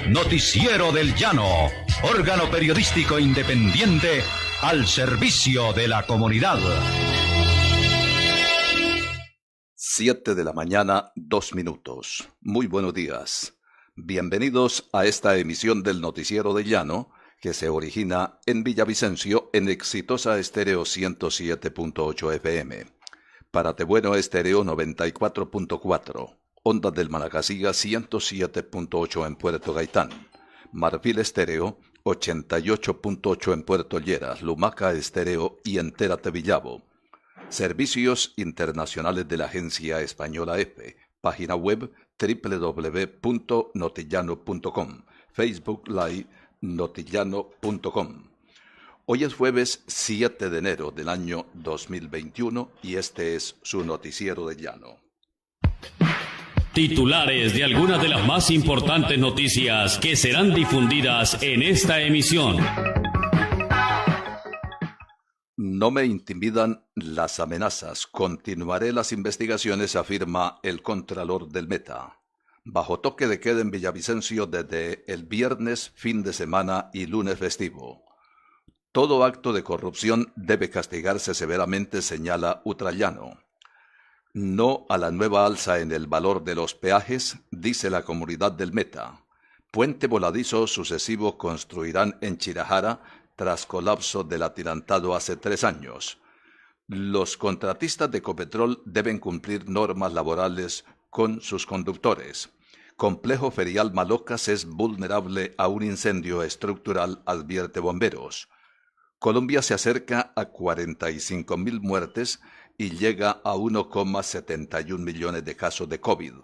Noticiero del Llano, órgano periodístico independiente al servicio de la comunidad. 7 de la mañana, 2 minutos. Muy buenos días. Bienvenidos a esta emisión del Noticiero del Llano, que se origina en Villavicencio en Exitosa Estéreo 107.8 FM. Paratebueno Estéreo 94.4. Ondas del Manacasiga 107.8 en Puerto Gaitán. Marfil Estéreo 88.8 en Puerto Lleras, Lumaca Estéreo y Entérate Villavo. Servicios internacionales de la Agencia Española EFE. Página web www.notillano.com. Facebook Live notillano.com. Hoy es jueves 7 de enero del año 2021 y este es su Noticiero de Llano. Titulares de algunas de las más importantes noticias que serán difundidas en esta emisión. No me intimidan las amenazas. Continuaré las investigaciones, afirma el Contralor del Meta. Bajo toque de queda en Villavicencio desde el viernes, fin de semana y lunes festivo. Todo acto de corrupción debe castigarse severamente, señala Utrallano. No a la nueva alza en el valor de los peajes, dice la comunidad del Meta. Puente voladizo sucesivo construirán en Chirajara tras colapso del atirantado hace 3 años. Los contratistas de Ecopetrol deben cumplir normas laborales con sus conductores. Complejo ferial Malocas es vulnerable a un incendio estructural, advierte bomberos. Colombia se acerca a 45.000 muertes y llega a 1,71 millones de casos de COVID.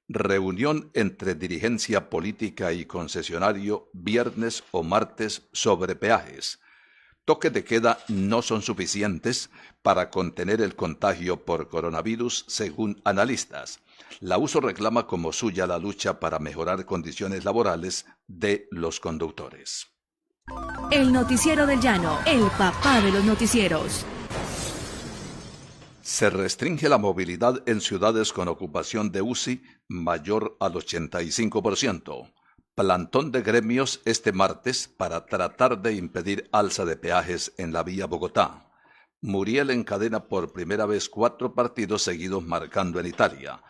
Reunión entre dirigencia política y concesionario viernes o martes sobre peajes. Toques de queda no son suficientes para contener el contagio por coronavirus, según analistas. La USO reclama como suya la lucha para mejorar condiciones laborales de los conductores. El Noticiero del Llano, el papá de los noticieros. Se restringe la movilidad en ciudades con ocupación de UCI mayor al 85%. Plantón de gremios este martes para tratar de impedir alza de peajes en la vía Bogotá. Muriel encadena por primera vez 4 partidos seguidos marcando en Italia.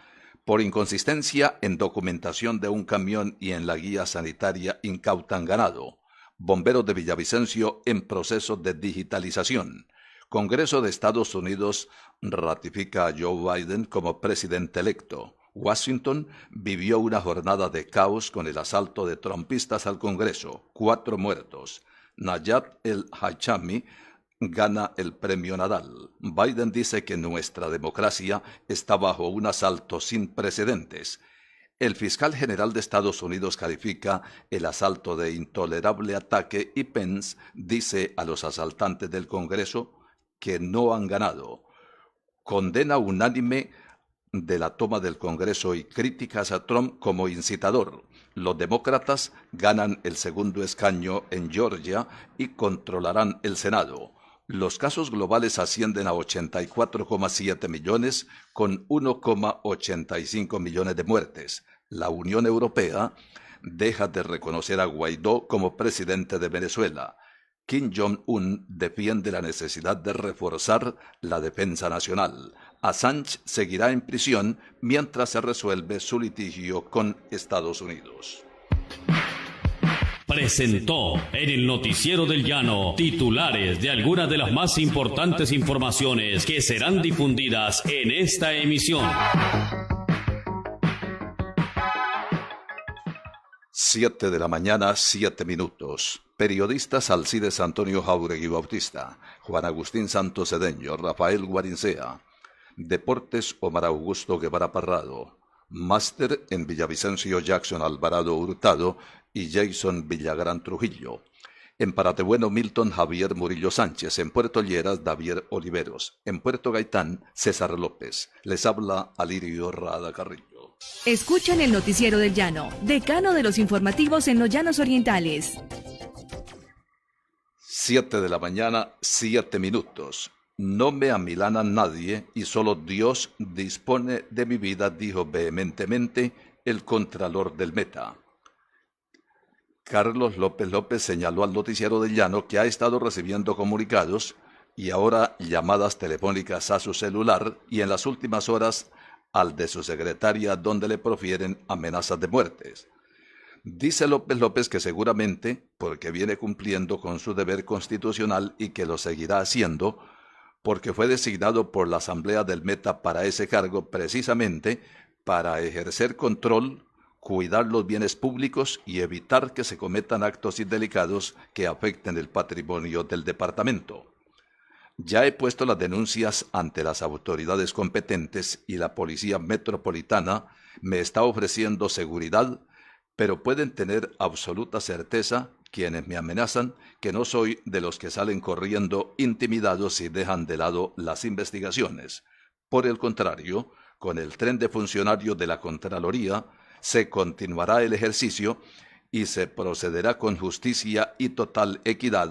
Por inconsistencia en documentación de un camión y en la guía sanitaria incautan ganado. Bomberos de Villavicencio en proceso de digitalización. Congreso de Estados Unidos ratifica a Joe Biden como presidente electo. Washington vivió una jornada de caos con el asalto de trumpistas al Congreso. 4 muertos. Nayab el-Hayami gana el premio Nadal. Biden dice que nuestra democracia está bajo un asalto sin precedentes. El fiscal general de Estados Unidos califica el asalto de intolerable ataque y Pence dice a los asaltantes del Congreso que no han ganado. Condena unánime de la toma del Congreso y críticas a Trump como incitador. Los demócratas ganan el segundo escaño en Georgia y controlarán el Senado. Los casos globales ascienden a 84,7 millones con 1,85 millones de muertes. La Unión Europea deja de reconocer a Guaidó como presidente de Venezuela. Kim Jong-un defiende la necesidad de reforzar la defensa nacional. Assange seguirá en prisión mientras se resuelve su litigio con Estados Unidos. Presentó en el Noticiero del Llano titulares de algunas de las más importantes informaciones que serán difundidas en esta emisión. 7 de la mañana, 7 minutos. Periodistas Alcides Antonio Jauregui Bautista, Juan Agustín Santos Cedeño, Rafael Guarincea. Deportes Omar Augusto Guevara Parrado. Máster en Villavicencio Jackson Alvarado Hurtado y Jason Villagrán Trujillo. En Paratebueno Milton Javier Murillo Sánchez. En Puerto Lleras Davier Oliveros. En Puerto Gaitán César López. Les habla Alirio Rada Carrillo. Escuchan el Noticiero del Llano, decano de los informativos en los Llanos Orientales. 7 de la mañana, 7 minutos. No me amilana nadie y solo Dios dispone de mi vida, dijo vehementemente el Contralor del Meta. Carlos López López señaló al Noticiero del Llano que ha estado recibiendo comunicados y ahora llamadas telefónicas a su celular y en las últimas horas al de su secretaria donde le profieren amenazas de muertes. Dice López López que seguramente porque viene cumpliendo con su deber constitucional y que lo seguirá haciendo porque fue designado por la Asamblea del Meta para ese cargo precisamente para ejercer control, cuidar los bienes públicos y evitar que se cometan actos indelicados que afecten el patrimonio del departamento. Ya he puesto las denuncias ante las autoridades competentes y la Policía Metropolitana me está ofreciendo seguridad, pero pueden tener absoluta certeza quienes me amenazan que no soy de los que salen corriendo intimidados y dejan de lado las investigaciones. Por el contrario, con el tren de funcionarios de la Contraloría, se continuará el ejercicio y se procederá con justicia y total equidad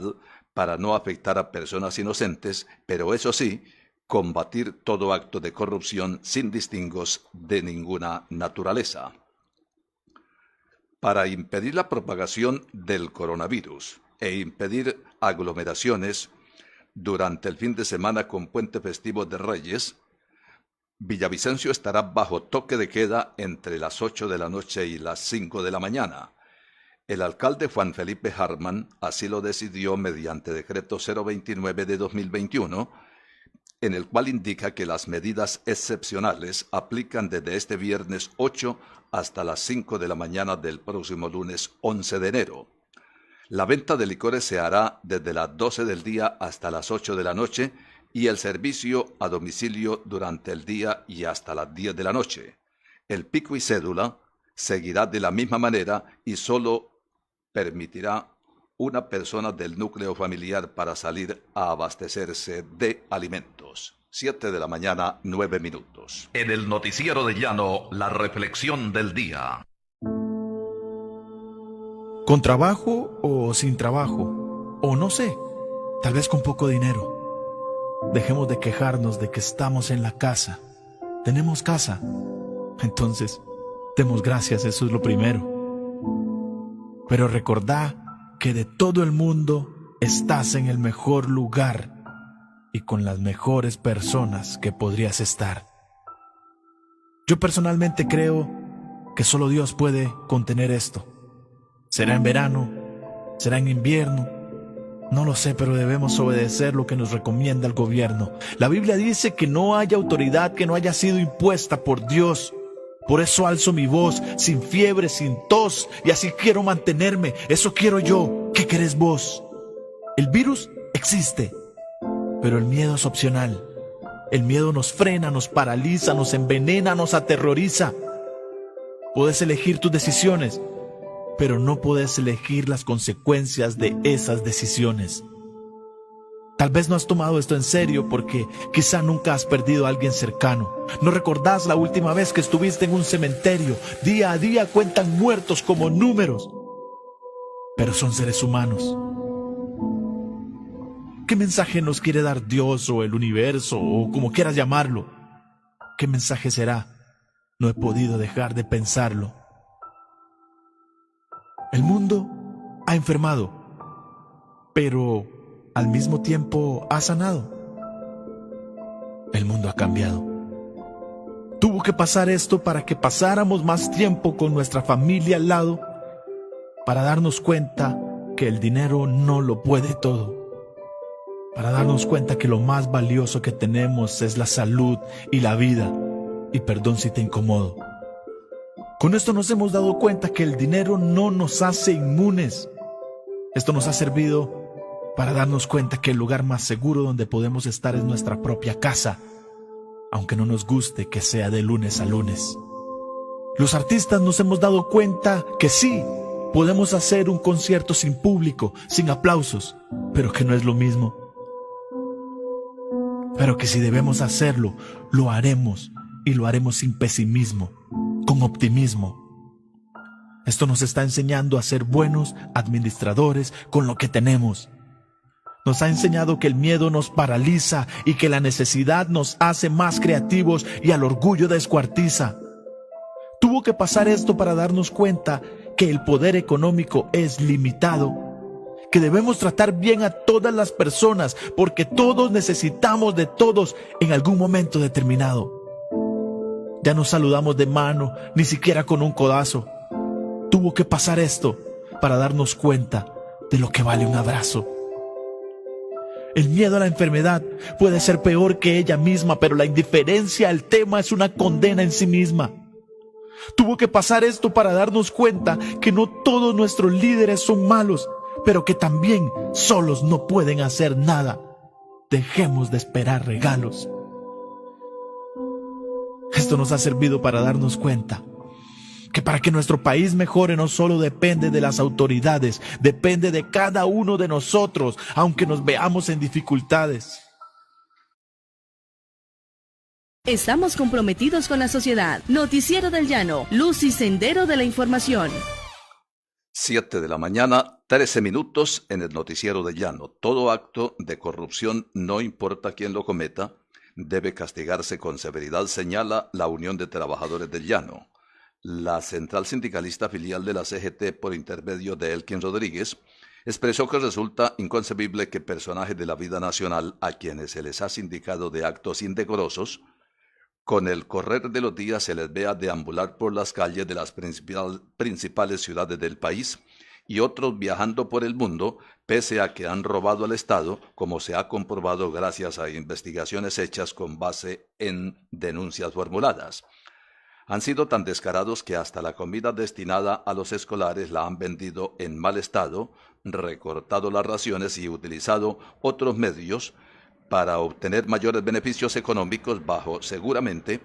para no afectar a personas inocentes, pero eso sí, combatir todo acto de corrupción sin distingos de ninguna naturaleza. Para impedir la propagación del coronavirus e impedir aglomeraciones durante el fin de semana con puente festivo de Reyes, Villavicencio estará bajo toque de queda entre las 8 de la noche y las 5 de la mañana. El alcalde Juan Felipe Hartmann así lo decidió mediante decreto 029 de 2021, en el cual indica que las medidas excepcionales aplican desde este viernes 8 hasta las 5 de la mañana del próximo lunes 11 de enero. La venta de licores se hará desde las 12 del día hasta las 8 de la noche y el servicio a domicilio durante el día y hasta las 10 de la noche. El pico y cédula seguirá de la misma manera y solo permitirá una persona del núcleo familiar para salir a abastecerse de alimentos. 7 de la mañana, 9 minutos. En el Noticiero del Llano, la reflexión del día. ¿Con trabajo o sin trabajo? O no sé, tal vez con poco dinero. Dejemos de quejarnos de que estamos en la casa. Tenemos casa. Entonces, demos gracias, eso es lo primero. Pero recordá que de todo el mundo estás en el mejor lugar y con las mejores personas que podrías estar. Yo personalmente creo que solo Dios puede contener esto. ¿Será en verano? ¿Será en invierno? No lo sé, pero debemos obedecer lo que nos recomienda el gobierno. La Biblia dice que no haya autoridad que no haya sido impuesta por Dios. Por eso alzo mi voz, sin fiebre, sin tos, y así quiero mantenerme. Eso quiero yo. ¿Qué querés vos? El virus existe, pero el miedo es opcional. El miedo nos frena, nos paraliza, nos envenena, nos aterroriza. Puedes elegir tus decisiones, pero no puedes elegir las consecuencias de esas decisiones. Tal vez no has tomado esto en serio porque quizá nunca has perdido a alguien cercano. No recordás la última vez que estuviste en un cementerio. Día a día cuentan muertos como números, pero son seres humanos. ¿Qué mensaje nos quiere dar Dios o el universo o como quieras llamarlo? ¿Qué mensaje será? No he podido dejar de pensarlo. El mundo ha enfermado, pero al mismo tiempo ha sanado. El mundo ha cambiado. Tuvo que pasar esto para que pasáramos más tiempo con nuestra familia al lado, para darnos cuenta que el dinero no lo puede todo, para darnos cuenta que lo más valioso que tenemos es la salud y la vida. Y perdón si te incomodo. Con esto nos hemos dado cuenta que el dinero no nos hace inmunes. Esto nos ha servido para darnos cuenta que el lugar más seguro donde podemos estar es nuestra propia casa, aunque no nos guste que sea de lunes a lunes. Los artistas nos hemos dado cuenta que sí, podemos hacer un concierto sin público, sin aplausos, pero que no es lo mismo. Pero que si debemos hacerlo, lo haremos, y lo haremos sin pesimismo, con optimismo. Esto nos está enseñando a ser buenos administradores con lo que tenemos. Nos ha enseñado que el miedo nos paraliza y que la necesidad nos hace más creativos y al orgullo descuartiza. Tuvo que pasar esto para darnos cuenta que el poder económico es limitado, que debemos tratar bien a todas las personas porque todos necesitamos de todos en algún momento determinado. Ya no saludamos de mano, ni siquiera con un codazo. Tuvo que pasar esto para darnos cuenta de lo que vale un abrazo. El miedo a la enfermedad puede ser peor que ella misma, pero la indiferencia al tema es una condena en sí misma. Tuvo que pasar esto para darnos cuenta que no todos nuestros líderes son malos, pero que también solos no pueden hacer nada. Dejemos de esperar regalos. Esto nos ha servido para darnos cuenta que para que nuestro país mejore no solo depende de las autoridades, depende de cada uno de nosotros, aunque nos veamos en dificultades. Estamos comprometidos con la sociedad. Noticiero del Llano, luz y sendero de la información. 7 de la mañana, 13 minutos en el Noticiero del Llano. Todo acto de corrupción, no importa quién lo cometa, debe castigarse con severidad, señala la Unión de Trabajadores del Llano. La central sindicalista filial de la CGT, por intermedio de Elkin Rodríguez, expresó que resulta inconcebible que personajes de la vida nacional a quienes se les ha sindicado de actos indecorosos, con el correr de los días se les vea deambular por las calles de las principales ciudades del país y otros viajando por el mundo, pese a que han robado al Estado, como se ha comprobado gracias a investigaciones hechas con base en denuncias formuladas. Han sido tan descarados que hasta la comida destinada a los escolares la han vendido en mal estado, recortado las raciones y utilizado otros medios para obtener mayores beneficios económicos bajo, seguramente,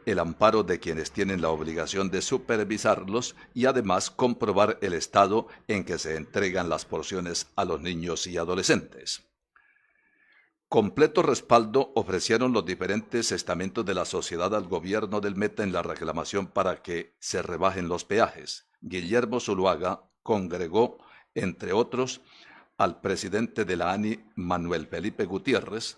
el amparo de quienes tienen la obligación de supervisarlos y además comprobar el estado en que se entregan las porciones a los niños y adolescentes. Completo respaldo ofrecieron los diferentes estamentos de la sociedad al gobierno del Meta en la reclamación para que se rebajen los peajes. Guillermo Zuluaga congregó, entre otros, al presidente de la ANI, Manuel Felipe Gutiérrez,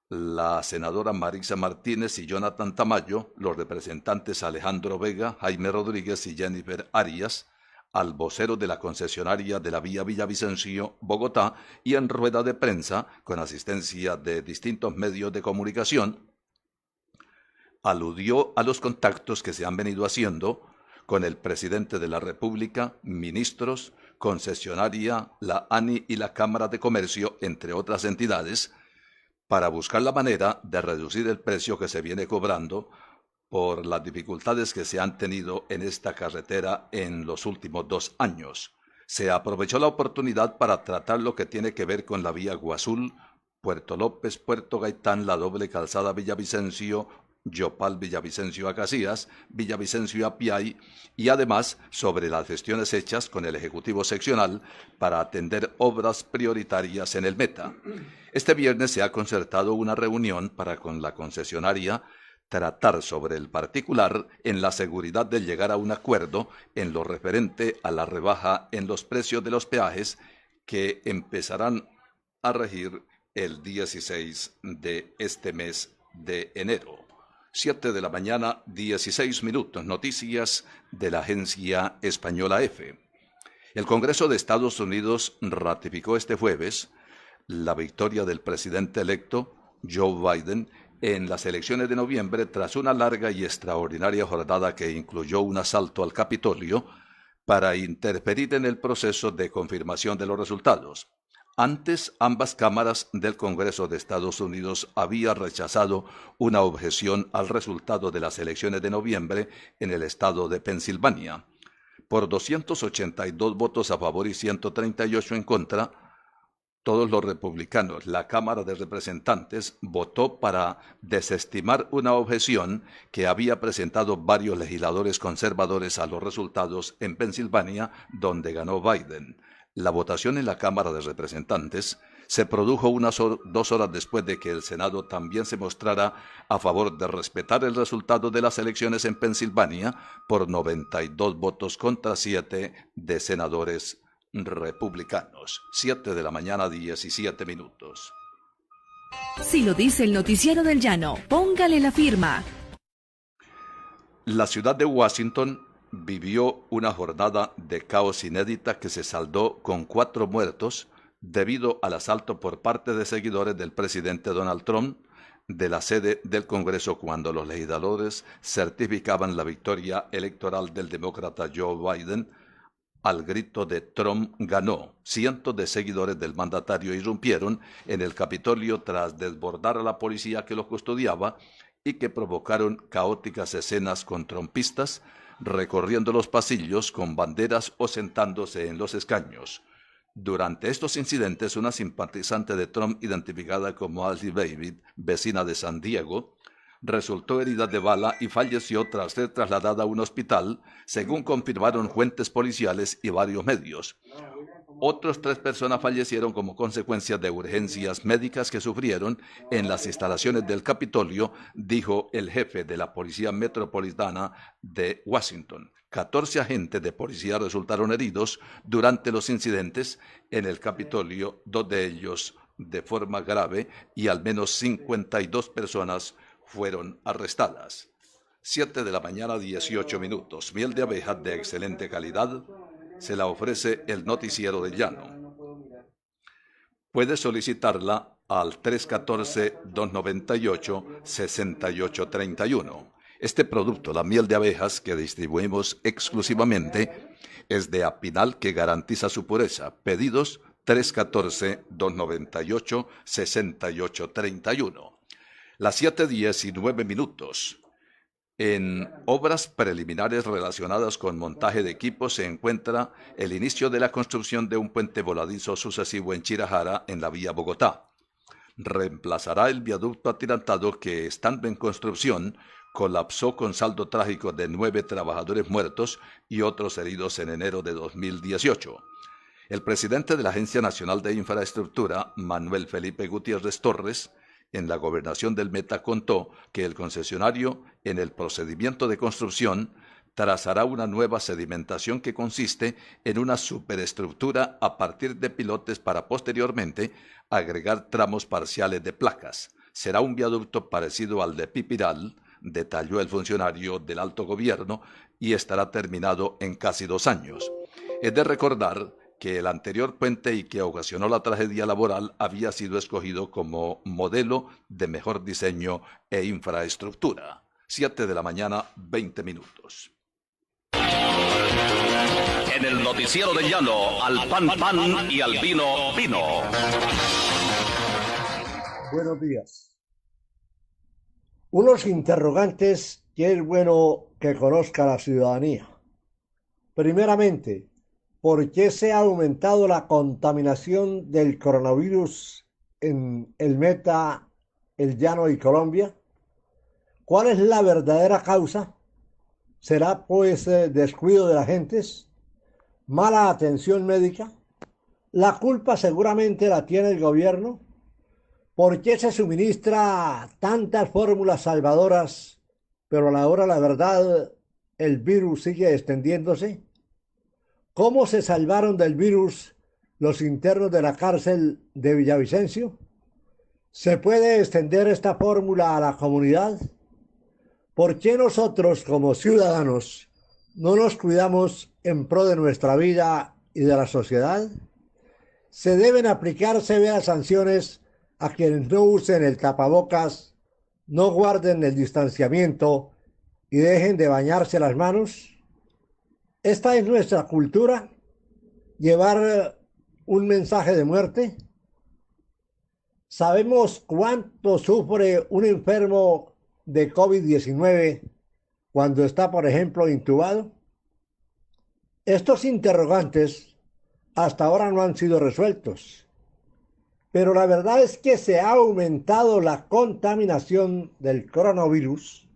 la senadora Marisa Martínez y Jonathan Tamayo, los representantes Alejandro Vega, Jaime Rodríguez y Jennifer Arias, al vocero de la concesionaria de la vía Villavicencio, Bogotá, y en rueda de prensa, con asistencia de distintos medios de comunicación, aludió a los contactos que se han venido haciendo con el presidente de la República, ministros, concesionaria, la ANI y la Cámara de Comercio, entre otras entidades, para buscar la manera de reducir el precio que se viene cobrando por las dificultades que se han tenido en esta carretera en los últimos 2 años. Se aprovechó la oportunidad para tratar lo que tiene que ver con la vía Guazul, Puerto López, Puerto Gaitán, la doble calzada Villavicencio, Yopal Villavicencio a Casillas, Villavicencio a Piay, y además sobre las gestiones hechas con el Ejecutivo Seccional para atender obras prioritarias en el Meta. Este viernes se ha concertado una reunión para con la concesionaria tratar sobre el particular en la seguridad de llegar a un acuerdo en lo referente a la rebaja en los precios de los peajes que empezarán a regir el 16 de este mes de enero. 7 de la mañana, 16 minutos. Noticias de la agencia española EFE. El Congreso de Estados Unidos ratificó este jueves la victoria del presidente electo Joe Biden en las elecciones de noviembre tras una larga y extraordinaria jornada que incluyó un asalto al Capitolio para interferir en el proceso de confirmación de los resultados. Antes, ambas cámaras del Congreso de Estados Unidos habían rechazado una objeción al resultado de las elecciones de noviembre en el estado de Pensilvania. Por 282 votos a favor y 138 en contra, todos los republicanos, la Cámara de Representantes, votó para desestimar una objeción que había presentado varios legisladores conservadores a los resultados en Pensilvania, donde ganó Biden. La votación en la Cámara de Representantes se produjo unas 2 horas después de que el Senado también se mostrara a favor de respetar el resultado de las elecciones en Pensilvania por 92 votos contra 7 de senadores republicanos. 7 de la mañana, 17 minutos. Si lo dice el Noticiero del Llano, póngale la firma. La ciudad de Washington vivió una jornada de caos inédita que se saldó con 4 muertos debido al asalto por parte de seguidores del presidente Donald Trump de la sede del Congreso cuando los legisladores certificaban la victoria electoral del demócrata Joe Biden. Al grito de Trump ganó, cientos de seguidores del mandatario irrumpieron en el Capitolio tras desbordar a la policía que lo custodiaba y que provocaron caóticas escenas con trumpistas recorriendo los pasillos con banderas o sentándose en los escaños. Durante estos incidentes, una simpatizante de Trump identificada como Ashley Babbitt, vecina de San Diego, resultó herida de bala y falleció tras ser trasladada a un hospital, según confirmaron fuentes policiales y varios medios. Otras 3 personas fallecieron como consecuencia de urgencias médicas que sufrieron en las instalaciones del Capitolio, dijo el jefe de la Policía Metropolitana de Washington. 14 agentes de policía resultaron heridos durante los incidentes en el Capitolio, 2 de ellos de forma grave, y al menos 52 personas fueron arrestadas. 7 de la mañana, 18 minutos. Miel de abeja de excelente calidad se la ofrece el Noticiero del Llano. Puede solicitarla al 314-298-6831. Este producto, la miel de abejas que distribuimos exclusivamente, es de Apinal, que garantiza su pureza. Pedidos 314-298-6831. Las 7:19 minutos. En obras preliminares relacionadas con montaje de equipos se encuentra el inicio de la construcción de un puente voladizo sucesivo en Chirajara, en la vía Bogotá. Reemplazará el viaducto atirantado que, estando en construcción, colapsó con saldo trágico de 9 trabajadores muertos y otros heridos en enero de 2018. El presidente de la Agencia Nacional de Infraestructura, Manuel Felipe Gutiérrez Torres, en la gobernación del Meta contó que el concesionario, en el procedimiento de construcción, trazará una nueva sedimentación que consiste en una superestructura a partir de pilotes para posteriormente agregar tramos parciales de placas. Será un viaducto parecido al de Pipiral, detalló el funcionario del alto gobierno, y estará terminado en casi 2 años. Es de recordar que el anterior puente y que ocasionó la tragedia laboral había sido escogido como modelo de mejor diseño e infraestructura. 7 de la mañana, 20 minutos. En el Noticiero del Llano, al pan pan y al vino vino. Buenos días. Unos interrogantes que es bueno que conozca la ciudadanía. Primeramente, ¿por qué se ha aumentado la contaminación del coronavirus en el Meta, el Llano y Colombia? ¿Cuál es la verdadera causa? ¿Será pues descuido de las gentes? ¿Mala atención médica? ¿La culpa seguramente la tiene el gobierno? ¿Por qué se suministra tantas fórmulas salvadoras, pero a la hora de la verdad el virus sigue extendiéndose? ¿Cómo se salvaron del virus los internos de la cárcel de Villavicencio? ¿Se puede extender esta fórmula a la comunidad? ¿Por qué nosotros, como ciudadanos, no nos cuidamos en pro de nuestra vida y de la sociedad? ¿Se deben aplicar severas sanciones a quienes no usen el tapabocas, no guarden el distanciamiento y dejen de bañarse las manos? ¿Esta es nuestra cultura? ¿Llevar un mensaje de muerte? ¿Sabemos cuánto sufre un enfermo de COVID-19 cuando está, por ejemplo, intubado? Estos interrogantes hasta ahora no han sido resueltos, pero la verdad es que se ha aumentado la contaminación del coronavirus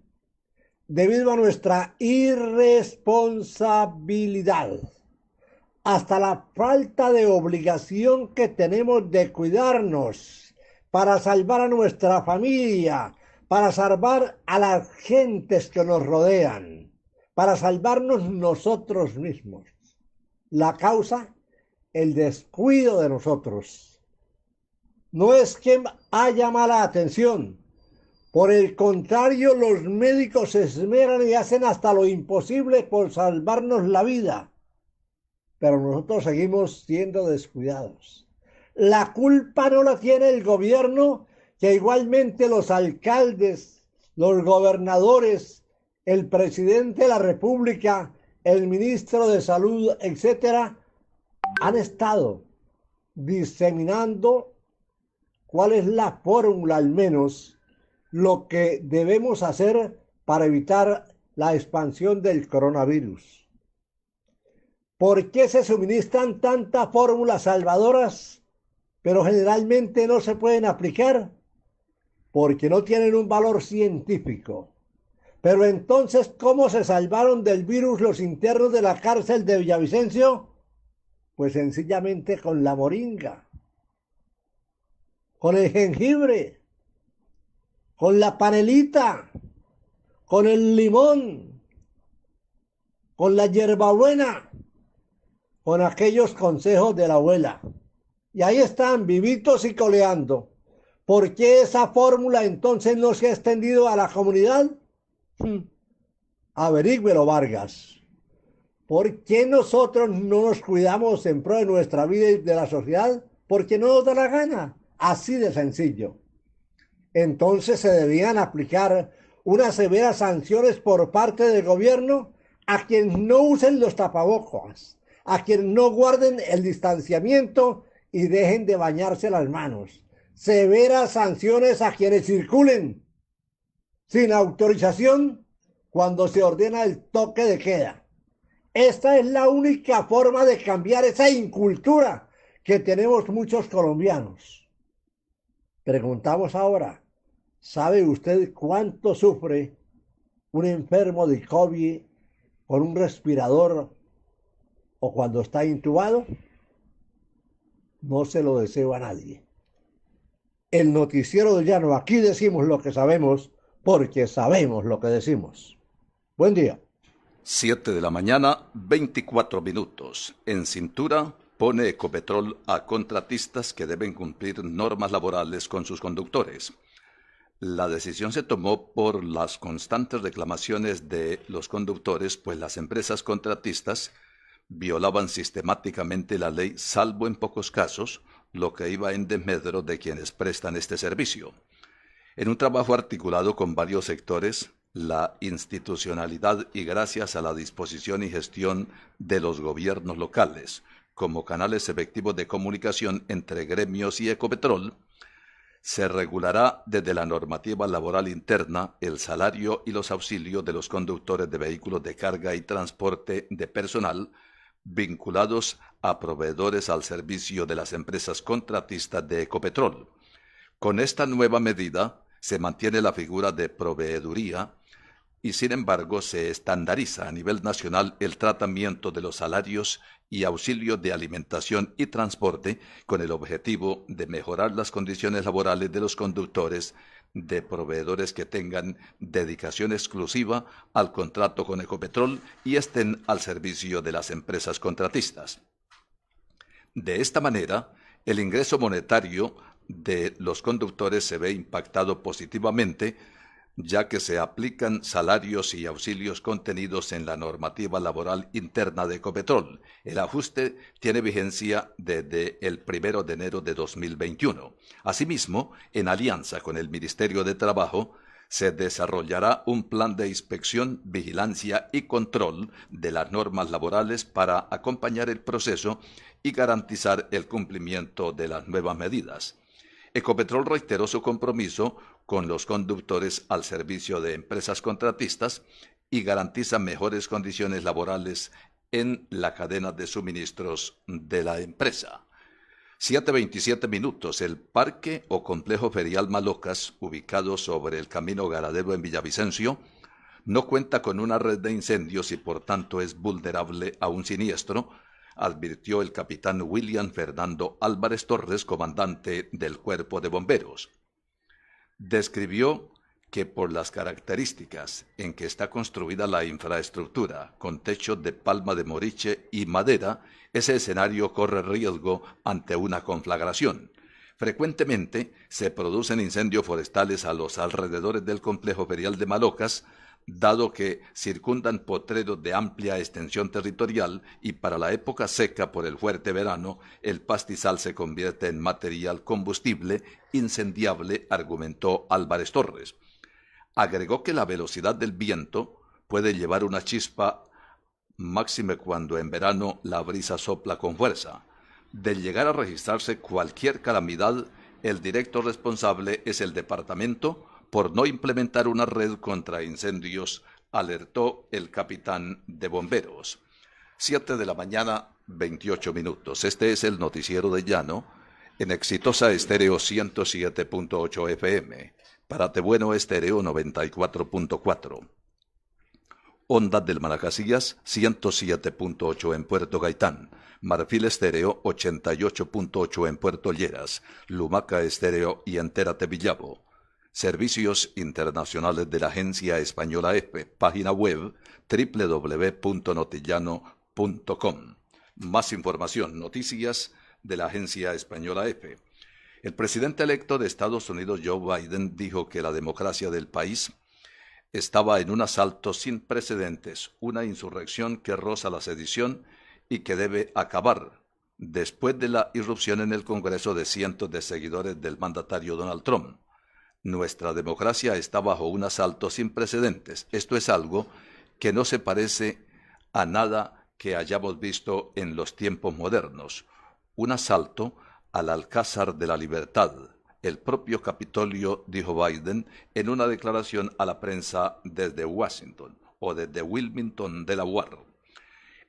debido a nuestra irresponsabilidad, hasta la falta de obligación que tenemos de cuidarnos para salvar a nuestra familia, para salvar a las gentes que nos rodean, para salvarnos nosotros mismos. La causa, el descuido de nosotros. No es que haya mala atención, Por el contrario, los médicos se esmeran y hacen hasta lo imposible por salvarnos la vida. Pero nosotros seguimos siendo descuidados. La culpa no la tiene el gobierno, que igualmente los alcaldes, los gobernadores, el presidente de la República, el ministro de Salud, etcétera, han estado diseminando cuál es la fórmula, al menos, lo que debemos hacer para evitar la expansión del coronavirus. ¿Por qué se suministran tantas fórmulas salvadoras, pero generalmente no se pueden aplicar? Porque no tienen un valor científico. Pero entonces, ¿cómo se salvaron del virus los internos de la cárcel de Villavicencio? Pues sencillamente con la moringa, con el jengibre, con la panelita, con el limón, con la hierbabuena, con aquellos consejos de la abuela. Y ahí están, vivitos y coleando. ¿Por qué esa fórmula entonces no se ha extendido a la comunidad? Averígüelo, Vargas. ¿Por qué nosotros no nos cuidamos en pro de nuestra vida y de la sociedad? Porque no nos da la gana. Así de sencillo. Entonces se debían aplicar unas severas sanciones por parte del gobierno a quienes no usen los tapabocas, a quienes no guarden el distanciamiento y dejen de bañarse las manos. Severas sanciones a quienes circulen sin autorización cuando se ordena el toque de queda. Esta es la única forma de cambiar esa incultura que tenemos muchos colombianos. Preguntamos ahora, ¿sabe usted cuánto sufre un enfermo de COVID con un respirador o cuando está intubado? No se lo deseo a nadie. El noticiero del llano, aquí decimos lo que sabemos porque sabemos lo que decimos. Buen día. 7 de la mañana, 24 minutos. En cintura pone Ecopetrol a contratistas que deben cumplir normas laborales con sus conductores. La decisión se tomó por las constantes reclamaciones de los conductores, pues las empresas contratistas violaban sistemáticamente la ley, salvo en pocos casos, lo que iba en desmedro de quienes prestan este servicio. En un trabajo articulado con varios sectores, la institucionalidad y gracias a la disposición y gestión de los gobiernos locales, como canales efectivos de comunicación entre gremios y Ecopetrol, se regulará desde la normativa laboral interna el salario y los auxilios de los conductores de vehículos de carga y transporte de personal vinculados a proveedores al servicio de las empresas contratistas de Ecopetrol. Con esta nueva medida se mantiene la figura de proveeduría y sin embargo se estandariza a nivel nacional el tratamiento de los salarios y auxilios de alimentación y transporte con el objetivo de mejorar las condiciones laborales de los conductores de proveedores que tengan dedicación exclusiva al contrato con Ecopetrol y estén al servicio de las empresas contratistas. De esta manera, el ingreso monetario de los conductores se ve impactado positivamente, ya que se aplican salarios y auxilios contenidos en la normativa laboral interna de Ecopetrol. El ajuste tiene vigencia desde el 1 de enero de 2021. Asimismo, en alianza con el Ministerio de Trabajo, se desarrollará un plan de inspección, vigilancia y control de las normas laborales para acompañar el proceso y garantizar el cumplimiento de las nuevas medidas. Ecopetrol reiteró su compromiso con los conductores al servicio de empresas contratistas y garantiza mejores condiciones laborales en la cadena de suministros de la empresa. 7:27 minutos. El parque o complejo ferial Malocas, ubicado sobre el camino Garadero en Villavicencio, no cuenta con una red de incendios y por tanto es vulnerable a un siniestro, advirtió el capitán William Fernando Álvarez Torres, comandante del Cuerpo de Bomberos. Describió que por las características en que está construida la infraestructura, con techos de palma de moriche y madera, ese escenario corre riesgo ante una conflagración. Frecuentemente se producen incendios forestales a los alrededores del complejo ferial de Malocas, dado que circundan potreros de amplia extensión territorial y para la época seca por el fuerte verano, el pastizal se convierte en material combustible incendiable, argumentó Álvarez Torres. Agregó que la velocidad del viento puede llevar una chispa, máxime cuando en verano la brisa sopla con fuerza. De llegar a registrarse cualquier calamidad, el directo responsable es el departamento por no implementar una red contra incendios, alertó el capitán de bomberos. 7 de la mañana, 28 minutos. Este es el noticiero de Llano, en Exitosa Estéreo 107.8 FM, Paratebueno Estéreo 94.4. Ondas del Malacasillas 107.8 en Puerto Gaitán, Marfil Estéreo 88.8 en Puerto Lleras, Lumaca Estéreo y Entérate Villavo. Servicios internacionales de la Agencia Española EFE, página web www.notillano.com. Más información, noticias de la Agencia Española EFE. El presidente electo de Estados Unidos, Joe Biden, dijo que la democracia del país estaba en un asalto sin precedentes, una insurrección que roza la sedición y que debe acabar, después de la irrupción en el Congreso de cientos de seguidores del mandatario Donald Trump. Nuestra democracia está bajo un asalto sin precedentes. Esto es algo que no se parece a nada que hayamos visto en los tiempos modernos. Un asalto al Alcázar de la Libertad, el propio Capitolio, dijo Biden en una declaración a la prensa desde Washington o desde Wilmington, Delaware.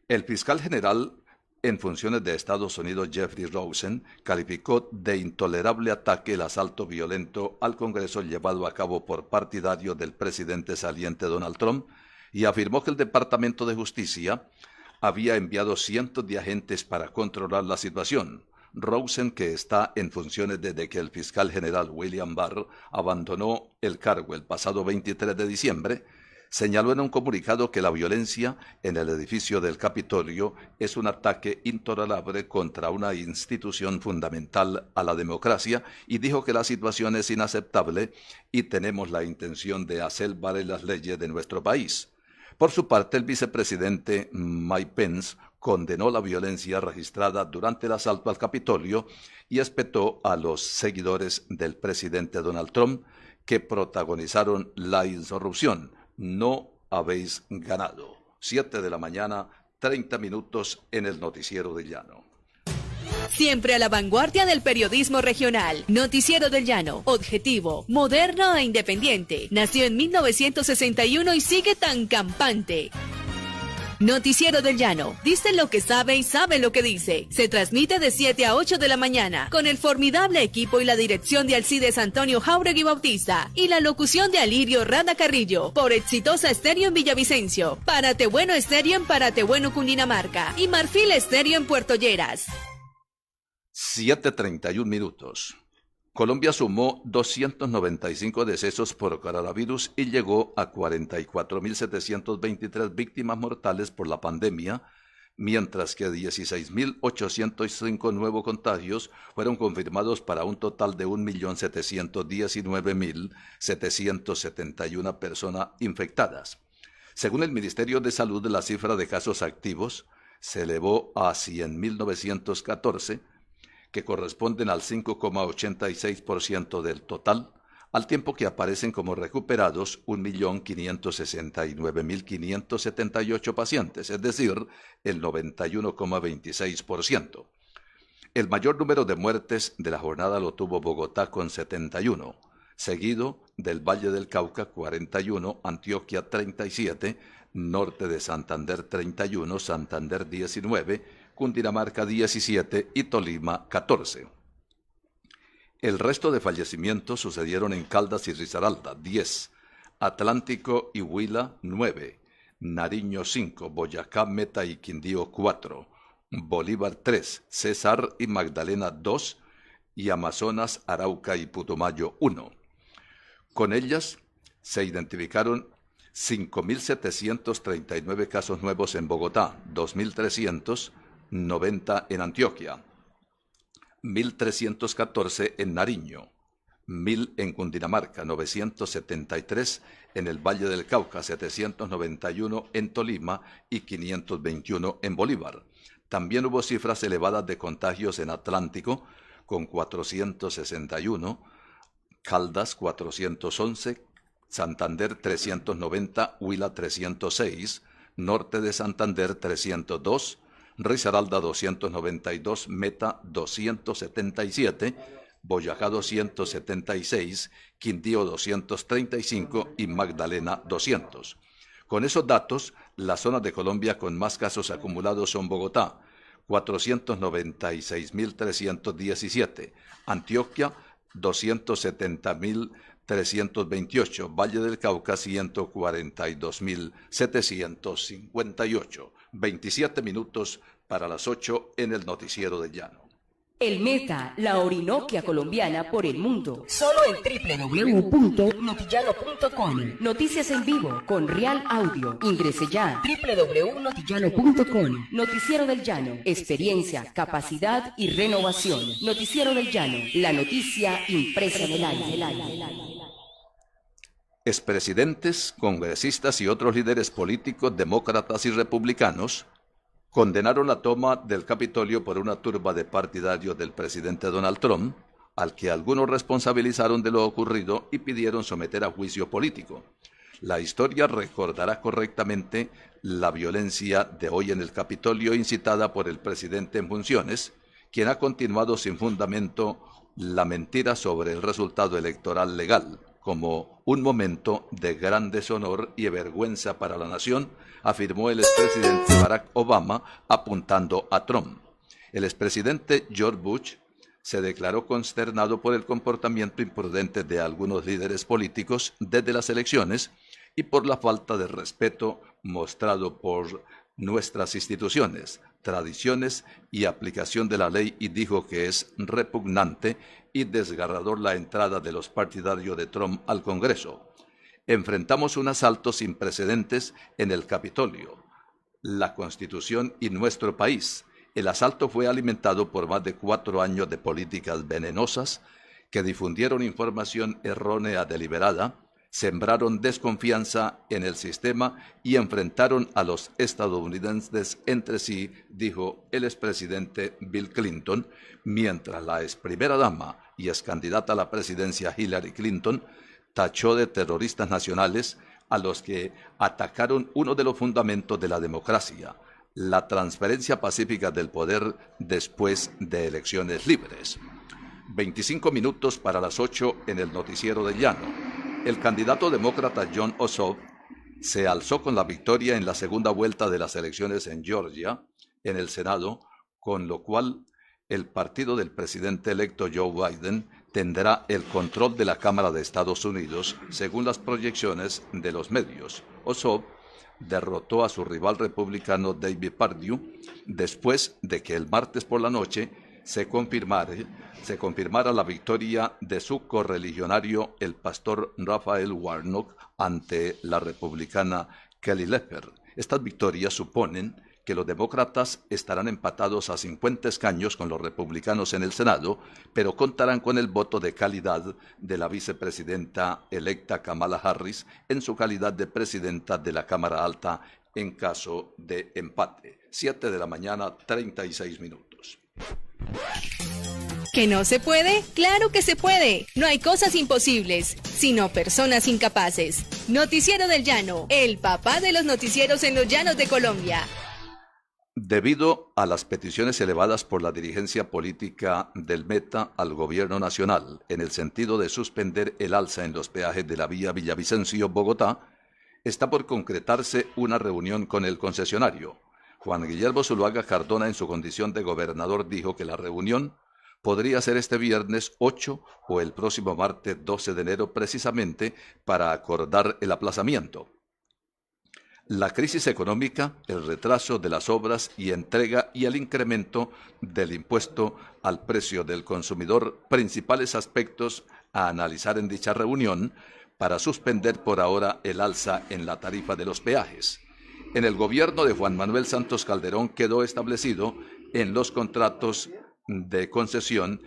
El fiscal general en funciones de Estados Unidos, Jeffrey Rosen, calificó de intolerable ataque el asalto violento al Congreso llevado a cabo por partidarios del presidente saliente Donald Trump y afirmó que el Departamento de Justicia había enviado cientos de agentes para controlar la situación. Rosen, que está en funciones desde que el fiscal general William Barr abandonó el cargo el pasado 23 de diciembre, señaló en un comunicado que la violencia en el edificio del Capitolio es un ataque intolerable contra una institución fundamental a la democracia y dijo que la situación es inaceptable y tenemos la intención de hacer valer las leyes de nuestro país. Por su parte, el vicepresidente Mike Pence condenó la violencia registrada durante el asalto al Capitolio y espetó a los seguidores del presidente Donald Trump que protagonizaron la insurrección. No habéis ganado. 7 de la mañana, 30 minutos en el noticiero de Llano. Siempre a la vanguardia del periodismo regional. Noticiero del Llano, objetivo, moderno e independiente. Nació en 1961 y sigue tan campante. Noticiero del Llano. Dice lo que sabe y sabe lo que dice. Se transmite de 7 a 8 de la mañana con el formidable equipo y la dirección de Alcides Antonio Jauregui Bautista y la locución de Alirio Rada Carrillo por Exitosa Estéreo en Villavicencio, Paratebueno Estéreo en Paratebueno, Cundinamarca y Marfil Estéreo en Puerto Lleras. 7:31 minutos. Colombia sumó 295 decesos por coronavirus y llegó a 44.723 víctimas mortales por la pandemia, mientras que 16.805 nuevos contagios fueron confirmados para un total de 1.719.771 personas infectadas. Según el Ministerio de Salud, la cifra de casos activos se elevó a 100.914, que corresponden al 5,86% del total, al tiempo que aparecen como recuperados 1.569.578 pacientes, es decir, el 91,26%. El mayor número de muertes de la jornada lo tuvo Bogotá con 71, seguido del Valle del Cauca 41, Antioquia 37, Norte de Santander 31, Santander 19, Cundinamarca 17 y Tolima 14. El resto de fallecimientos sucedieron en Caldas y Risaralda 10, Atlántico y Huila 9, Nariño 5, Boyacá, Meta y Quindío 4, Bolívar 3, Cesar y Magdalena 2 y Amazonas, Arauca y Putumayo 1. Con ellas se identificaron 5.739 casos nuevos en Bogotá, 2.390 en Antioquia. 1.314 en Nariño, 1.000 en Cundinamarca, 973 en el Valle del Cauca, 791 en Tolima y 521 en Bolívar. También hubo cifras elevadas de contagios en Atlántico, con 461, Caldas 411, Santander 390, Huila 306, Norte de Santander 302, Risaralda 292, Meta 277, Boyacá 276, Quindío 235 y Magdalena 200. Con esos datos, las zonas de Colombia con más casos acumulados son Bogotá, 496.317, Antioquia, 270.328, Valle del Cauca, 142.758. 27 minutos para las 8 en el Noticiero del Llano. El Meta, la Orinoquia colombiana por el mundo. Solo en www.notillano.com. Noticias en vivo con Real Audio. Ingrese ya. www.notillano.com. Noticiero del Llano. Experiencia, capacidad y renovación. Noticiero del Llano. La noticia impresa en el aire. Expresidentes, congresistas y otros líderes políticos, demócratas y republicanos condenaron la toma del Capitolio por una turba de partidarios del presidente Donald Trump, al que algunos responsabilizaron de lo ocurrido y pidieron someter a juicio político. La historia recordará correctamente la violencia de hoy en el Capitolio incitada por el presidente en funciones, quien ha continuado sin fundamento la mentira sobre el resultado electoral legal, como un momento de gran deshonor y vergüenza para la nación, afirmó el expresidente Barack Obama apuntando a Trump. El expresidente George Bush se declaró consternado por el comportamiento imprudente de algunos líderes políticos desde las elecciones y por la falta de respeto mostrado por nuestras instituciones, tradiciones y aplicación de la ley, y dijo que es repugnante y desgarrador la entrada de los partidarios de Trump al Congreso. Enfrentamos un asalto sin precedentes en el Capitolio, la Constitución y nuestro país. El asalto fue alimentado por más de 4 años de políticas venenosas que difundieron información errónea deliberada, sembraron desconfianza en el sistema y enfrentaron a los estadounidenses entre sí, dijo el expresidente Bill Clinton, mientras la ex primera dama y ex candidata a la presidencia Hillary Clinton tachó de terroristas nacionales a los que atacaron uno de los fundamentos de la democracia, la transferencia pacífica del poder después de elecciones libres. 25 minutos para las 8 en el Noticiero del Llano. El candidato demócrata Jon Ossoff se alzó con la victoria en la segunda vuelta de las elecciones en Georgia, en el Senado, con lo cual el partido del presidente electo Joe Biden tendrá el control de la Cámara de Estados Unidos, según las proyecciones de los medios. Ossoff derrotó a su rival republicano David Perdue después de que el martes por la noche se confirmara la victoria de su correligionario, el pastor Raphael Warnock, ante la republicana Kelly Loeffler. Estas victorias suponen que los demócratas estarán empatados a 50 escaños con los republicanos en el Senado, pero contarán con el voto de calidad de la vicepresidenta electa Kamala Harris en su calidad de presidenta de la Cámara Alta en caso de empate. 7 de la mañana, 36 minutos. ¿Que no se puede? ¡Claro que se puede! No hay cosas imposibles, sino personas incapaces. Noticiero del Llano, el papá de los noticieros en los llanos de Colombia. Debido a las peticiones elevadas por la dirigencia política del Meta al gobierno nacional en el sentido de suspender el alza en los peajes de la vía Villavicencio-Bogotá, está por concretarse una reunión con el concesionario. Juan Guillermo Zuluaga Cardona, en su condición de gobernador, dijo que la reunión podría ser este viernes 8 o el próximo martes 12 de enero, precisamente para acordar el aplazamiento. La crisis económica, el retraso de las obras y entrega y el incremento del impuesto al precio del consumidor, principales aspectos a analizar en dicha reunión para suspender por ahora el alza en la tarifa de los peajes. En el gobierno de Juan Manuel Santos Calderón quedó establecido en los contratos de concesión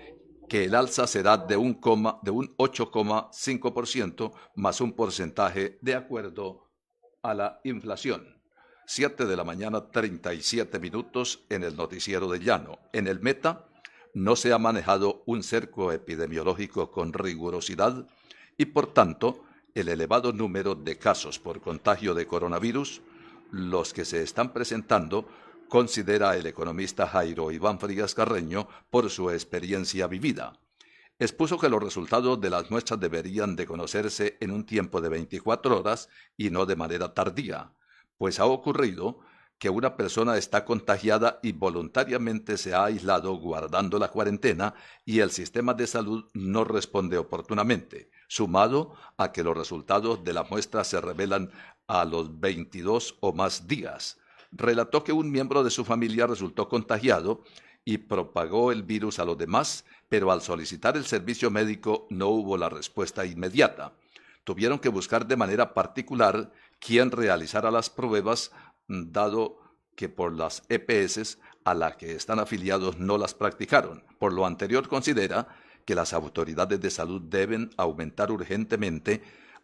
que el alza será de un 8,5% más un porcentaje de acuerdo a la inflación. 7 de la mañana, 37 minutos en el noticiero de Llano. En el Meta no se ha manejado un cerco epidemiológico con rigurosidad y por tanto el elevado número de casos por contagio de coronavirus, los que se están presentando, considera el economista Jairo Iván Frías Carreño por su experiencia vivida. Expuso que los resultados de las muestras deberían de conocerse en un tiempo de 24 horas y no de manera tardía, pues ha ocurrido que una persona está contagiada y voluntariamente se ha aislado guardando la cuarentena y el sistema de salud no responde oportunamente, sumado a que los resultados de la muestra se revelan a los 22 o más días. Relató que un miembro de su familia resultó contagiado y propagó el virus a los demás, pero al solicitar el servicio médico no hubo la respuesta inmediata. Tuvieron que buscar de manera particular quién realizara las pruebas, dado que por las EPS a las que están afiliados no las practicaron. Por lo anterior, considera que las autoridades de salud deben aumentar urgentemente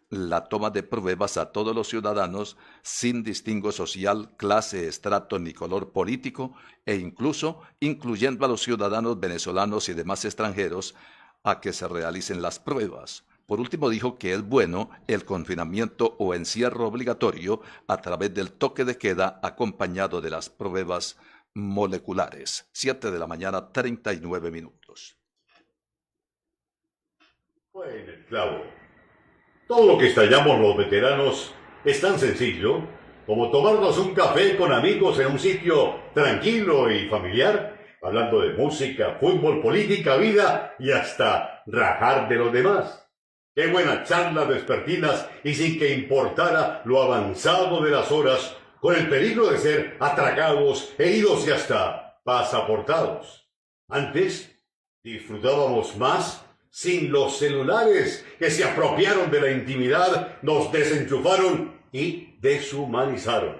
la toma de pruebas a todos los ciudadanos sin distingo social, clase, estrato ni color político e incluso incluyendo a los ciudadanos venezolanos y demás extranjeros a que se realicen las pruebas. Por último, dijo que es bueno el confinamiento o encierro obligatorio a través del toque de queda acompañado de las pruebas moleculares. 7 de la mañana, 39 minutos. Fue en el clavo. Todo lo que estallamos los veteranos es tan sencillo como tomarnos un café con amigos en un sitio tranquilo y familiar, hablando de música, fútbol, política, vida y hasta rajar de los demás. Qué buena charla vespertinas y sin que importara lo avanzado de las horas, con el peligro de ser atracados, heridos y hasta pasaportados. Antes disfrutábamos más sin los celulares que se apropiaron de la intimidad, nos desenchufaron y deshumanizaron.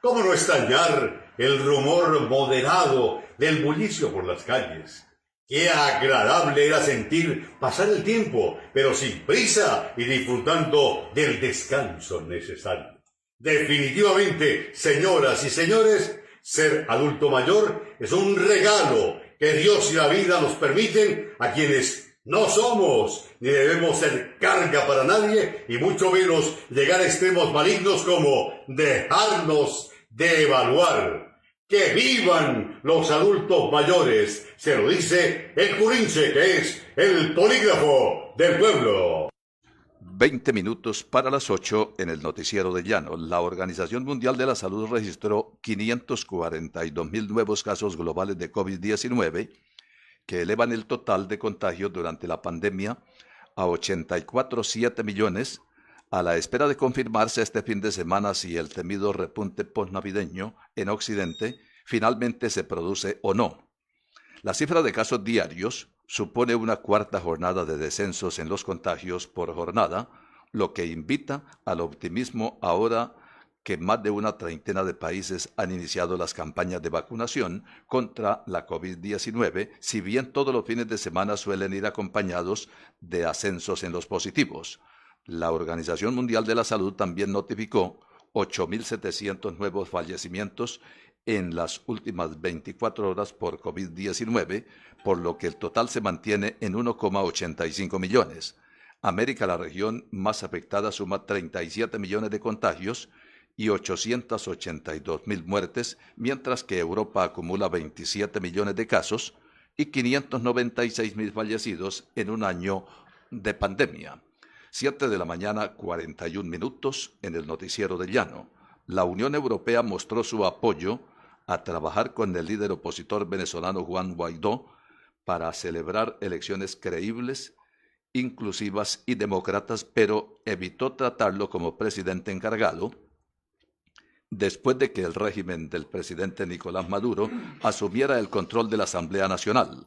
¿Cómo no extrañar el rumor moderado del bullicio por las calles? Qué agradable era sentir pasar el tiempo, pero sin prisa y disfrutando del descanso necesario. Definitivamente, señoras y señores, ser adulto mayor es un regalo que Dios y la vida nos permiten a quienes no somos ni debemos ser carga para nadie y mucho menos llegar a extremos malignos como dejarnos de evaluar. ¡Que vivan los adultos mayores! Se lo dice el Curinche, que es el polígrafo del pueblo. 20 minutos para las 8 en el noticiero de Llano. La Organización Mundial de la Salud registró 542.000 nuevos casos globales de COVID-19, que elevan el total de contagios durante la pandemia a 84,7 millones, a la espera de confirmarse este fin de semana si el temido repunte postnavideño en Occidente finalmente se produce o no. La cifra de casos diarios supone una cuarta jornada de descensos en los contagios por jornada, lo que invita al optimismo ahora que más de una treintena de países han iniciado las campañas de vacunación contra la COVID-19, si bien todos los fines de semana suelen ir acompañados de ascensos en los positivos. La Organización Mundial de la Salud también notificó 8.700 nuevos fallecimientos en las últimas 24 horas por COVID-19, por lo que el total se mantiene en 1,85 millones. América, la región más afectada, suma 37 millones de contagios y 882.000 muertes, mientras que Europa acumula 27 millones de casos y 596.000 fallecidos en un año de pandemia. 7 de la mañana, 41 minutos en el noticiero de Llano. La Unión Europea mostró su apoyo a trabajar con el líder opositor venezolano Juan Guaidó para celebrar elecciones creíbles, inclusivas y demócratas, pero evitó tratarlo como presidente encargado después de que el régimen del presidente Nicolás Maduro asumiera el control de la Asamblea Nacional.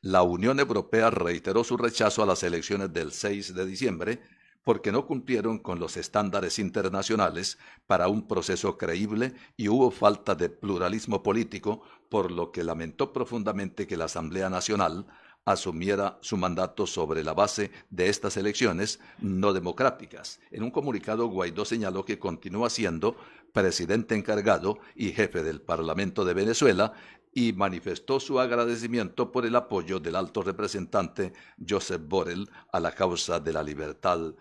La Unión Europea reiteró su rechazo a las elecciones del 6 de diciembre porque no cumplieron con los estándares internacionales para un proceso creíble y hubo falta de pluralismo político, por lo que lamentó profundamente que la Asamblea Nacional asumiera su mandato sobre la base de estas elecciones no democráticas. En un comunicado, Guaidó señaló que continúa siendo presidente encargado y jefe del Parlamento de Venezuela y manifestó su agradecimiento por el apoyo del alto representante Josep Borrell a la causa de la libertad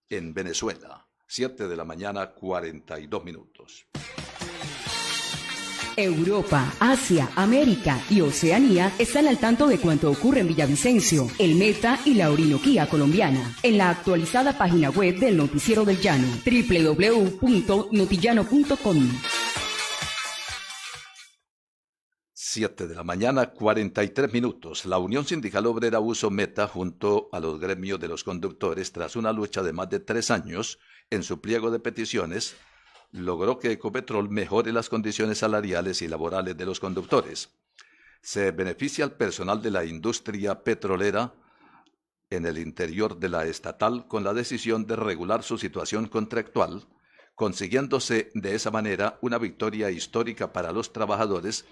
en Venezuela. 7 de la mañana, 42 minutos. Europa, Asia, América y Oceanía están al tanto de cuanto ocurre en Villavicencio, el Meta y la Orinoquía colombiana. En la actualizada página web del Noticiero del Llano, www.notillano.com. 7 de la mañana, 43 minutos. La Unión Sindical Obrera Uso Meta, junto a los gremios de los conductores, tras una lucha de más de 3 años en su pliego de peticiones, logró que Ecopetrol mejore las condiciones salariales y laborales de los conductores. Se beneficia al personal de la industria petrolera en el interior de la estatal con la decisión de regular su situación contractual, consiguiéndose de esa manera una victoria histórica para los trabajadores,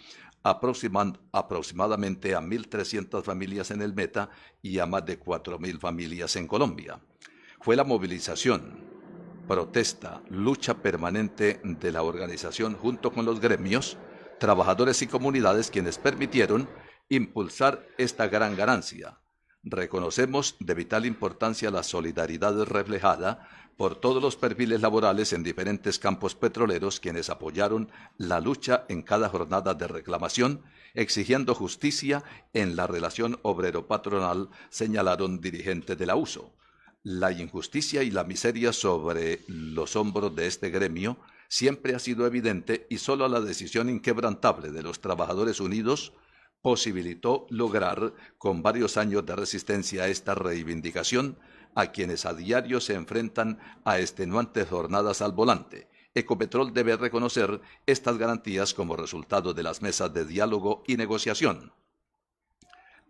aproximadamente a 1.300 familias en el Meta y a más de 4.000 familias en Colombia. Fue la movilización, protesta, lucha permanente de la organización junto con los gremios, trabajadores y comunidades quienes permitieron impulsar esta gran ganancia. Reconocemos de vital importancia la solidaridad reflejada por todos los perfiles laborales en diferentes campos petroleros quienes apoyaron la lucha en cada jornada de reclamación, exigiendo justicia en la relación obrero-patronal, señalaron dirigentes de la USO. La injusticia y la miseria sobre los hombros de este gremio siempre ha sido evidente y solo la decisión inquebrantable de los trabajadores unidos posibilitó lograr, con varios años de resistencia a esta reivindicación, a quienes a diario se enfrentan a extenuantes jornadas al volante. Ecopetrol debe reconocer estas garantías como resultado de las mesas de diálogo y negociación.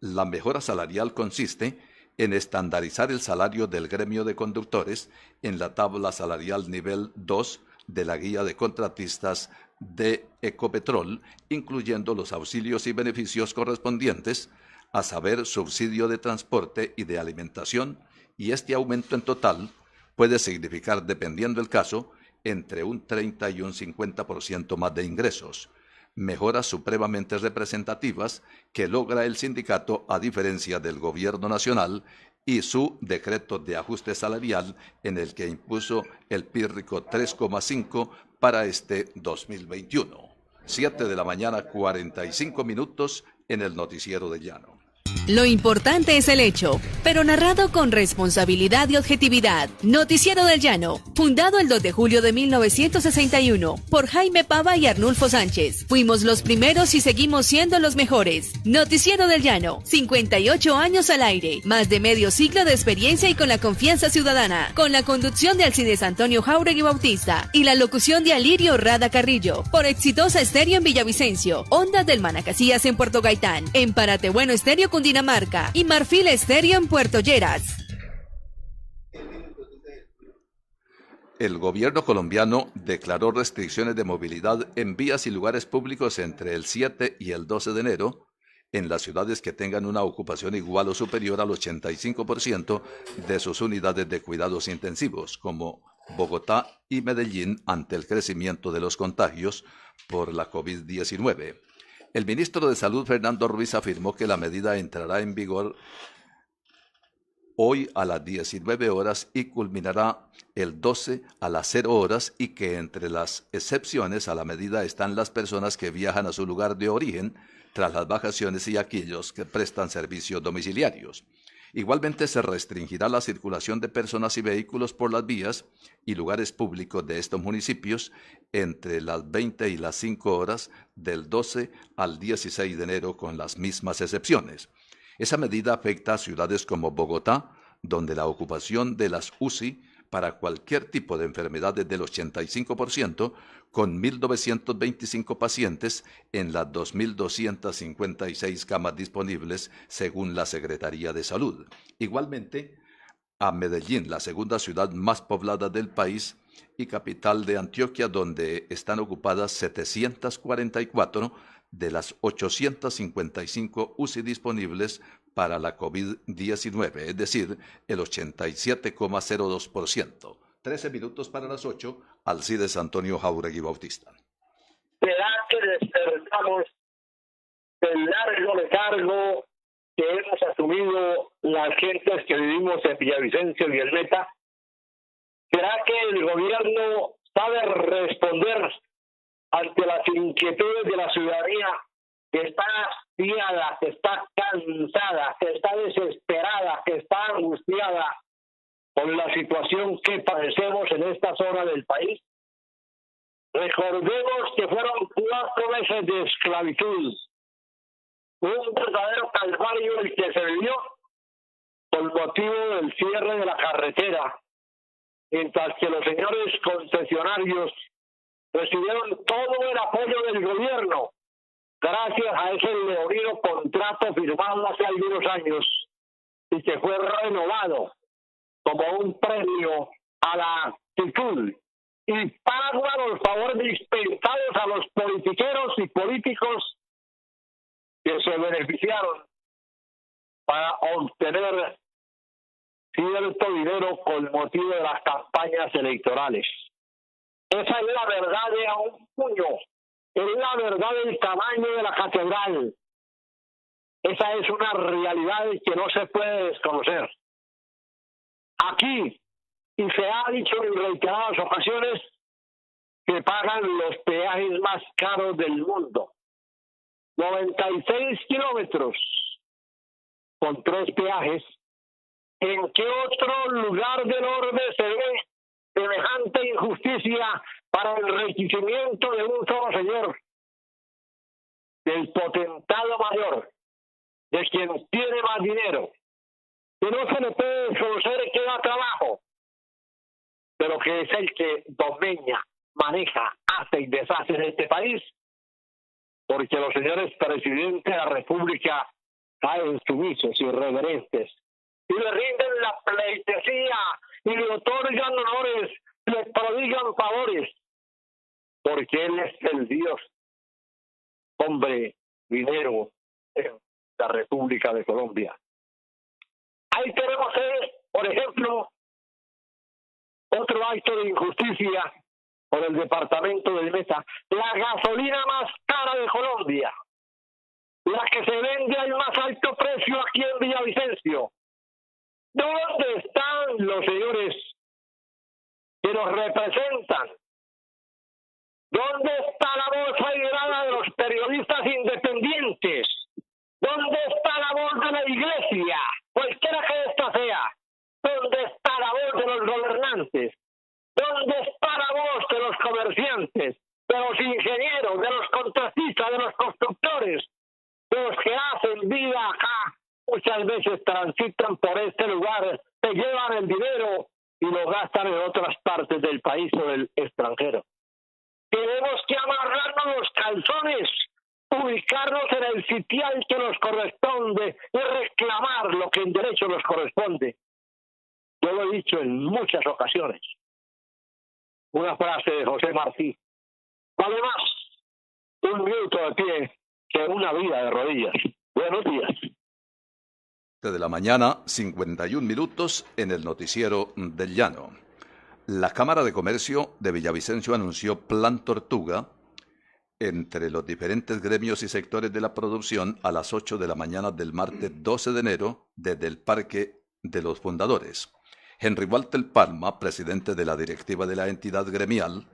La mejora salarial consiste en estandarizar el salario del gremio de conductores en la tabla salarial nivel 2 de la guía de contratistas de Ecopetrol, incluyendo los auxilios y beneficios correspondientes, a saber, subsidio de transporte y de alimentación, y este aumento en total puede significar, dependiendo del caso, entre un 30 y un 50% más de ingresos. Mejoras supremamente representativas que logra el sindicato a diferencia del gobierno nacional y su decreto de ajuste salarial en el que impuso el pírrico 3,5 para este 2021. 7 de la mañana, 45 minutos en el Noticiero del Llano. Lo importante es el hecho, pero narrado con responsabilidad y objetividad. Noticiero del Llano, fundado el 2 de julio de 1961 por Jaime Pava y Arnulfo Sánchez. Fuimos los primeros y seguimos siendo los mejores. Noticiero del Llano, 58 años al aire, más de medio siglo de experiencia y con la confianza ciudadana. Con la conducción de Alcides Antonio Jáuregui Bautista y la locución de Alirio Rada Carrillo, por Exitosa Estéreo en Villavicencio, Ondas del Manacasías en Puerto Gaitán, en Parate Bueno Estéreo Cundinamarca y Marfil Estéreo en Puerto Lleras. El gobierno colombiano declaró restricciones de movilidad en vías y lugares públicos entre el 7 y el 12 de enero en las ciudades que tengan una ocupación igual o superior al 85% de sus unidades de cuidados intensivos, como Bogotá y Medellín, ante el crecimiento de los contagios por la COVID-19. El ministro de Salud, Fernando Ruiz, afirmó que la medida entrará en vigor hoy a las 19 horas y culminará el 12 a las 0 horas y que entre las excepciones a la medida están las personas que viajan a su lugar de origen tras las vacaciones y aquellos que prestan servicios domiciliarios. Igualmente se restringirá la circulación de personas y vehículos por las vías y lugares públicos de estos municipios entre las 20 y las 5 horas del 12 al 16 de enero con las mismas excepciones. Esa medida afecta a ciudades como Bogotá, donde la ocupación de las UCI para cualquier tipo de enfermedad es del 85%, con 1.925 pacientes en las 2.256 camas disponibles, según la Secretaría de Salud. Igualmente, a Medellín, la segunda ciudad más poblada del país y capital de Antioquia, donde están ocupadas 744 de las 855 UCI disponibles para la COVID-19, es decir, el 87,02%. 13 minutos para las 8, Alcides Antonio Jauregui Bautista. ¿Será que despertamos del largo letargo que hemos asumido las gentes que vivimos en Villavicencio y el Meta? ¿Será que el gobierno sabe responder ante las inquietudes de la ciudadanía que está hastiada, que está cansada, que está desesperada, que está angustiada con la situación que padecemos en esta zona del país? Recordemos que fueron 4 meses de esclavitud, un verdadero calvario el que se vivió por motivo del cierre de la carretera, mientras que los señores concesionarios recibieron todo el apoyo del gobierno gracias a ese leonino contrato firmado hace algunos años y que fue renovado como un premio a la actitud y pago a los favores dispensados a los politiqueros y políticos que se beneficiaron para obtener cierto dinero con motivo de las campañas electorales. Esa es la verdad de a un puño, es la verdad del tamaño de la catedral. Esa es una realidad que no se puede desconocer. Aquí, y se ha dicho en reiteradas ocasiones, que pagan los peajes más caros del mundo. 96 kilómetros con 3 peajes. ¿En qué otro lugar del orbe se ve semejante injusticia para el enriquecimiento de un solo señor, del potentado mayor, de quien tiene más dinero, que no se le puede desconocer que da trabajo, pero que es el que domina, maneja, hace y deshace en este país, porque los señores presidentes de la República caen sumisos, irreverentes, y le rinden la pleitesía, y le otorgan honores, le prodigan favores, porque él es el Dios, hombre, dinero, en la República de Colombia. Ahí tenemos, por ejemplo, otro acto de injusticia por el departamento del Meta, la gasolina más cara de Colombia, la que se vende al más alto precio aquí en Villavicencio. ¿Dónde están los señores que nos representan? ¿Dónde está la voz sagrada de los periodistas independientes? ¿Dónde está la voz de la iglesia? Cualquiera que ésta sea. ¿Dónde está la voz de los gobernantes? ¿Dónde está la voz de los comerciantes, de los ingenieros, de los contratistas, de los constructores, de los que hacen vida acá? Muchas veces transitan por este lugar, se llevan el dinero y lo gastan en otras partes del país o del extranjero. Tenemos que amarrarnos los calzones, ubicarnos en el sitial que nos corresponde y reclamar lo que en derecho nos corresponde. Yo lo he dicho en muchas ocasiones. Una frase de José Martí: vale más un minuto de pie que una vida de rodillas. Buenos días. De la mañana, 51 minutos en el noticiero del Llano. La Cámara de Comercio de Villavicencio anunció Plan Tortuga entre los diferentes gremios y sectores de la producción a las 8 de la mañana del martes 12 de enero desde el Parque de los Fundadores. Henry Walter Palma, presidente de la directiva de la entidad gremial,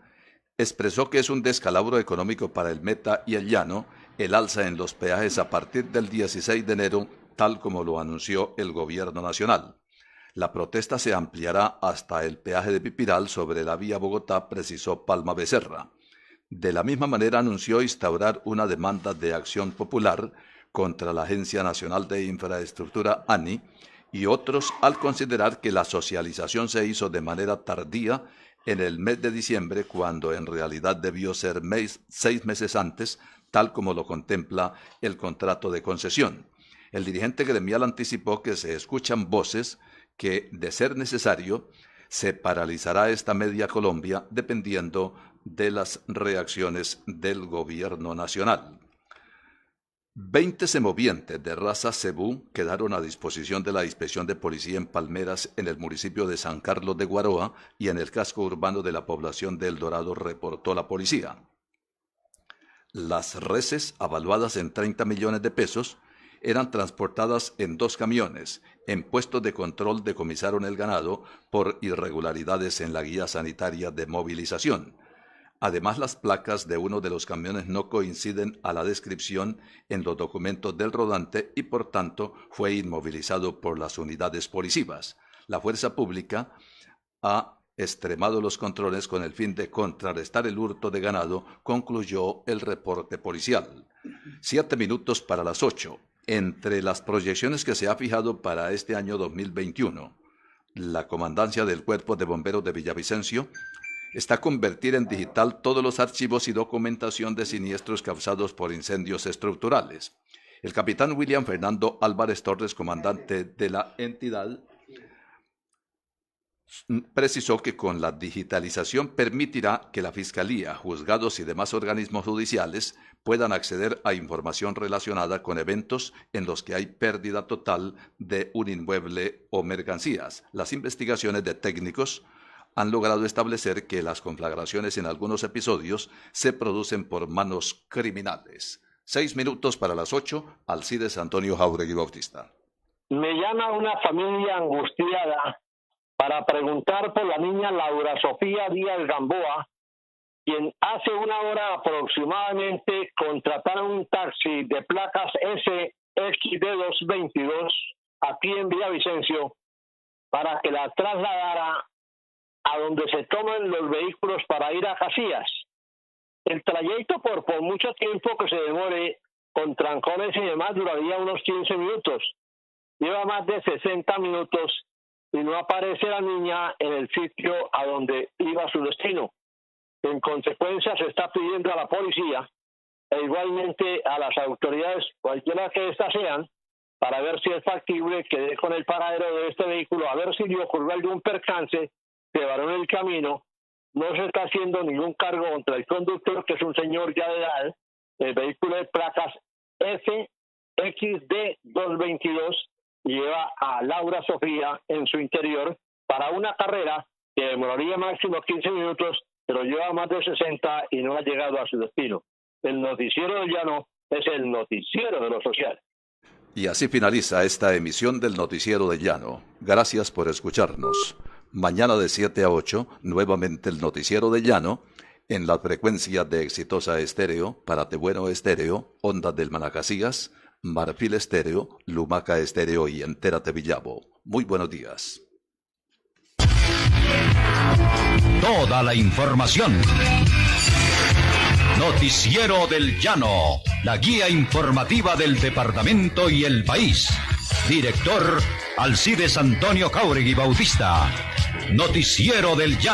expresó que es un descalabro económico para el Meta y el Llano el alza en los peajes a partir del 16 de enero, tal como lo anunció el gobierno nacional. La protesta se ampliará hasta el peaje de Pipiral sobre la vía Bogotá, precisó Palma Becerra. De la misma manera anunció instaurar una demanda de acción popular contra la Agencia Nacional de Infraestructura, ANI, y otros al considerar que la socialización se hizo de manera tardía en el mes de diciembre, cuando en realidad debió ser 6 meses antes, tal como lo contempla el contrato de concesión. El dirigente gremial anticipó que se escuchan voces que, de ser necesario, se paralizará esta media Colombia dependiendo de las reacciones del gobierno nacional. 20 semovientes de raza cebú quedaron a disposición de la inspección de policía en Palmeras, en el municipio de San Carlos de Guaroa y en el casco urbano de la población de El Dorado, reportó la policía. Las reses, avaluadas en 30 millones de pesos, eran transportadas en 2 camiones. En puestos de control decomisaron el ganado por irregularidades en la guía sanitaria de movilización. Además, las placas de uno de los camiones no coinciden a la descripción en los documentos del rodante y, por tanto, fue inmovilizado por las unidades policivas. La fuerza pública ha extremado los controles con el fin de contrarrestar el hurto de ganado, concluyó el reporte policial. 7 minutos para las 8. Entre las proyecciones que se ha fijado para este año 2021, la Comandancia del Cuerpo de Bomberos de Villavicencio está convertir en digital todos los archivos y documentación de siniestros causados por incendios estructurales. El capitán William Fernando Álvarez Torres, comandante de la entidad, precisó que con la digitalización permitirá que la Fiscalía, juzgados y demás organismos judiciales puedan acceder a información relacionada con eventos en los que hay pérdida total de un inmueble o mercancías. Las investigaciones de técnicos han logrado establecer que las conflagraciones en algunos episodios se producen por manos criminales. 6 minutos para las 8, Alcides Antonio Jáuregui Bautista. Me llama una familia angustiada para preguntar por la niña Laura Sofía Díaz Gamboa, quien hace 1 hora aproximadamente contrataron un taxi de placas SXD222 aquí en Villavicencio para que la trasladara a donde se toman los vehículos para ir a Casillas. El trayecto, por mucho tiempo que se demore, con trancones y demás, duraría unos 15 minutos. Lleva más de 60 minutos y no aparece la niña en el sitio a donde iba a su destino. En consecuencia, se está pidiendo a la policía e igualmente a las autoridades, cualquiera que éstas sean, para ver si es factible que dé con el paradero de este vehículo, a ver si le ocurrió algún percance, se varó en el camino. No se está haciendo ningún cargo contra el conductor, que es un señor ya de edad. El vehículo de placas FXD222 lleva a Laura Sofía en su interior para una carrera que demoraría máximo 15 minutos, pero lleva más de 60 y no ha llegado a su destino. El noticiero del llano es el noticiero de lo social. Y así finaliza esta emisión del Noticiero del Llano. Gracias por escucharnos. Mañana de 7 a 8, nuevamente el Noticiero del Llano, en la frecuencia de Exitosa Estéreo, Paratebueno Estéreo, Ondas del Manacasías, Marfil Estéreo, Lumaca Estéreo y Entérate Villavo. Muy buenos días. Toda la información. Noticiero del Llano, la guía informativa del departamento y el país. Director Alcides Antonio Jáuregui Bautista. Noticiero del Llano.